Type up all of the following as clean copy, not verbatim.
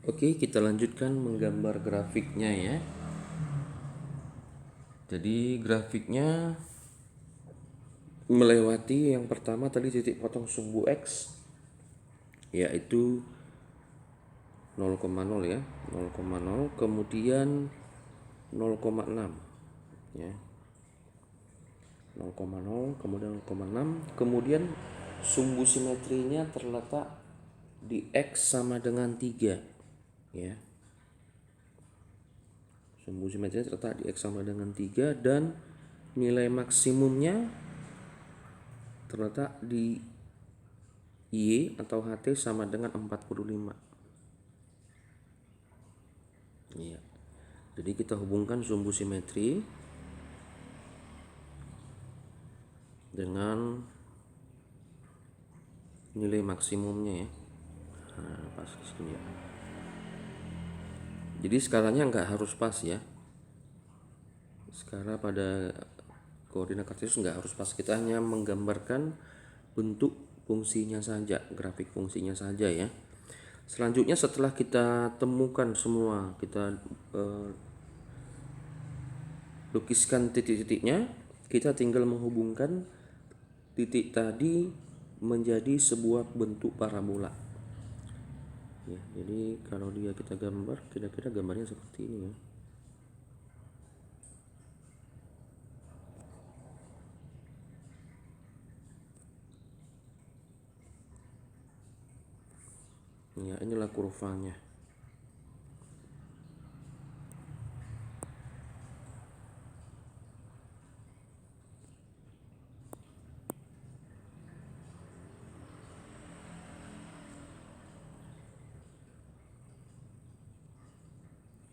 Oke, kita lanjutkan menggambar grafiknya ya. Jadi grafiknya melewati yang pertama tadi titik potong sumbu X, yaitu 0,0 ya, 0,0, kemudian 0,6 ya, 0,0 kemudian 0,6, kemudian sumbu simetrinya terletak di X sama dengan 3 ya. Sumbu simetrinya terletak di X sama dengan 3 dan nilai maksimumnya terletak di Y atau HT sama dengan 45. Iya. Jadi kita hubungkan sumbu simetri dengan nilai maksimumnya ya. Nah, pas sini ya. Jadi skalanya nggak harus pas ya. Skala pada koordinat kartesius nggak harus pas, kita hanya menggambarkan bentuk fungsinya saja, grafik fungsinya saja ya. Selanjutnya setelah kita temukan semua, kita lukiskan titik-titiknya, kita tinggal menghubungkan titik tadi menjadi sebuah bentuk parabola. Ya, jadi kalau dia kita gambar, kira-kira gambarnya seperti ini ya. Ya, inilah kurvanya.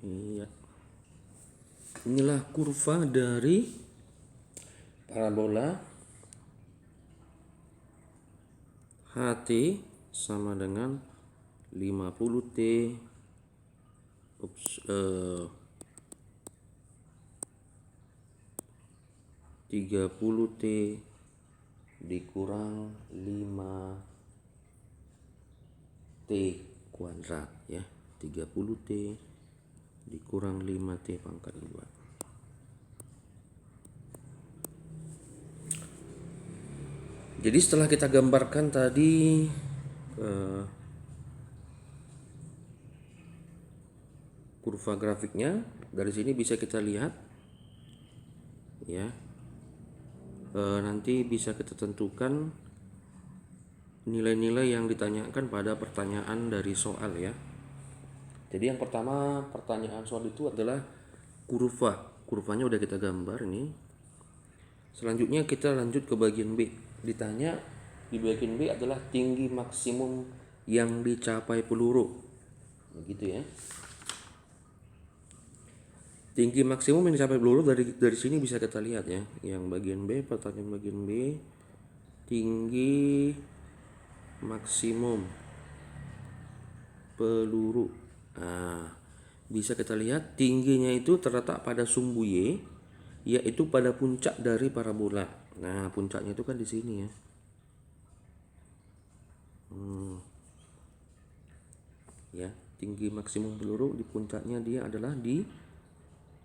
Iya. Inilah kurva dari parabola HT sama dengan 50T 30T dikurang 5T kuadrat ya. 30T dikurang 5T pangkat 2. Jadi setelah kita gambarkan tadi kurva grafiknya, dari sini bisa kita lihat ya. Nanti bisa kita tentukan nilai-nilai yang ditanyakan pada pertanyaan dari soal ya. Jadi yang pertama pertanyaan soal itu adalah kurvanya udah kita gambar ini. Selanjutnya kita lanjut ke bagian B. Ditanya di bagian B adalah tinggi maksimum yang dicapai peluru, begitu ya. Tinggi maksimum yang dicapai peluru dari sini bisa kita lihat ya. Yang bagian B, pertanyaan bagian B, tinggi maksimum peluru. Nah, bisa kita lihat tingginya itu terletak pada sumbu Y, yaitu pada puncak dari parabola. Nah, puncaknya itu kan di sini ya. Ya, tinggi maksimum peluru di puncaknya dia adalah di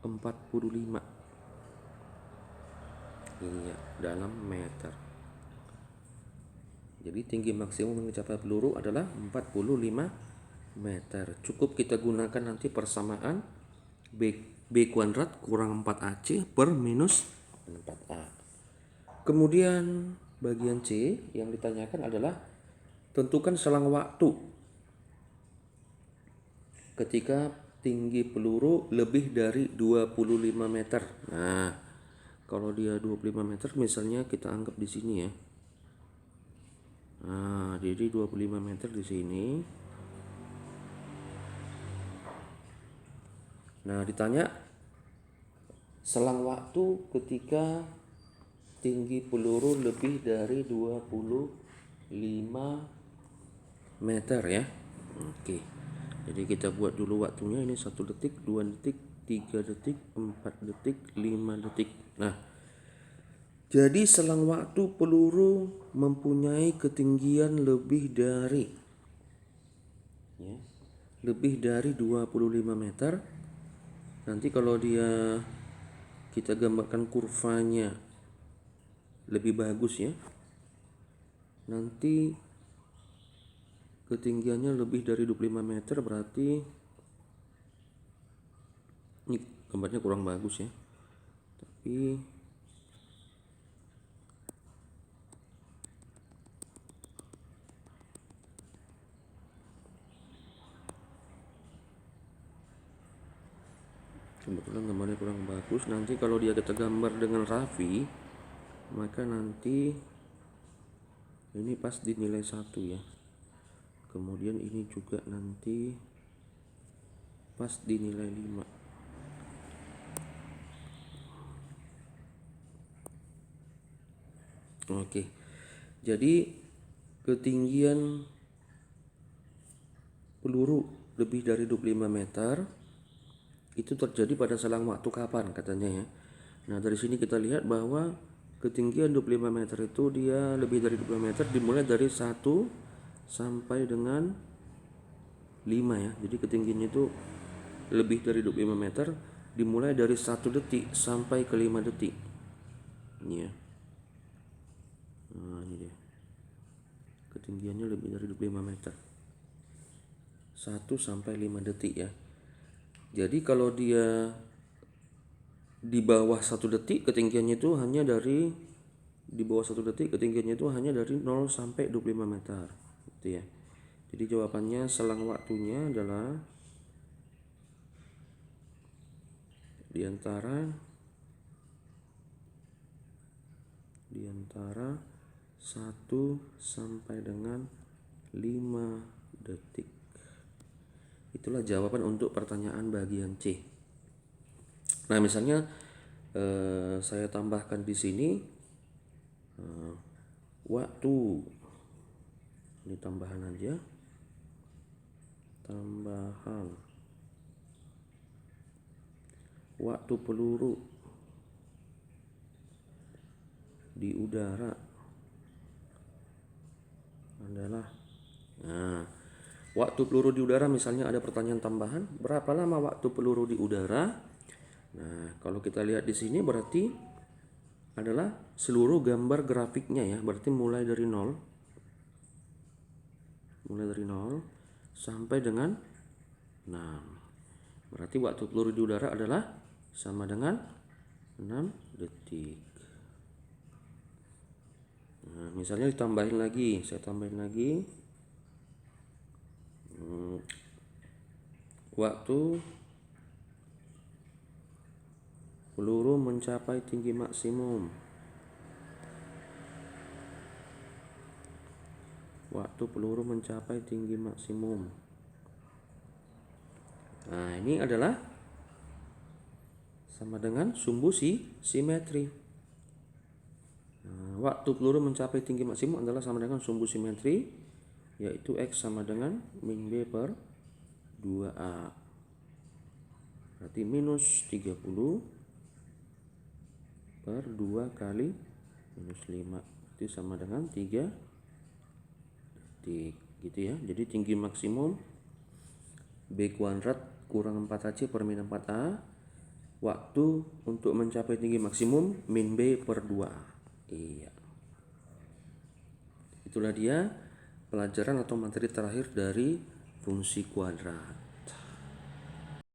45. Iya, dalam meter. Jadi tinggi maksimum yang dicapai peluru adalah 45 meter. Cukup kita gunakan nanti persamaan B kuadrat kurang 4AC per minus 4A. Kemudian bagian C yang ditanyakan adalah tentukan selang waktu ketika tinggi peluru lebih dari 25 meter. Nah, kalau dia 25 meter misalnya kita anggap di sini ya. Nah, jadi 25 meter di sini. Nah, ditanya selang waktu ketika tinggi peluru lebih dari 25 meter ya. Oke. Jadi kita buat dulu waktunya, ini 1 detik, 2 detik, 3 detik, 4 detik, 5 detik. Nah, jadi selang waktu peluru mempunyai ketinggian lebih dari lebih dari 25 meter, nanti kalau kita gambarkan kurvanya lebih bagus ya, nanti ketinggiannya lebih dari 25 meter, berarti ini gambarnya kurang bagus ya, tapi kebetulan gambarnya kurang bagus. Nanti kalau kita gambar dengan Rafi, maka nanti ini pas di nilai 1 ya, kemudian ini juga nanti pas di nilai 5. Oke, jadi ketinggian peluru lebih dari 25 meter itu terjadi pada selang waktu kapan katanya ya. Nah, dari sini kita lihat bahwa ketinggian 25 meter itu dia lebih dari 25 meter dimulai dari 1 sampai dengan 5 ya. Jadi ketinggiannya itu lebih dari 25 meter dimulai dari 1 detik sampai ke 5 detik. Ini ya. Nah, ini dia. Ketinggiannya lebih dari 25 meter. 1 sampai 5 detik ya. Jadi kalau dia di bawah 1 detik ketinggiannya itu hanya dari ketinggiannya itu hanya dari 0 sampai 25 meter gitu ya. Jadi jawabannya selang waktunya adalah di antara 1 sampai dengan 5 detik. Itulah jawaban untuk pertanyaan bagian C. Nah, misalnya saya tambahkan di sini waktu, ini tambahan aja, tambahan waktu peluru di udara adalah, nah, waktu peluru di udara, misalnya ada pertanyaan tambahan, berapa lama waktu peluru di udara? Nah, kalau kita lihat di sini berarti adalah seluruh gambar grafiknya ya, berarti mulai dari 0 sampai dengan 6. Berarti waktu peluru di udara adalah sama dengan 6 detik. Nah, misalnya ditambahin lagi, saya tambahin lagi waktu peluru mencapai tinggi maksimum. Waktu peluru mencapai tinggi maksimum. Nah, ini adalah sama dengan sumbu simetri. Nah, waktu peluru mencapai tinggi maksimum adalah sama dengan sumbu simetri, yaitu X sama dengan min B per 2A. Berarti minus 30 per 2 kali minus 5 itu sama dengan 3 detik gitu ya. Jadi tinggi maksimum B kuadrat kurang 4AC per min 4A, waktu untuk mencapai tinggi maksimum min B per 2A. Iya, itulah dia pelajaran atau materi terakhir dari fungsi kuadrat.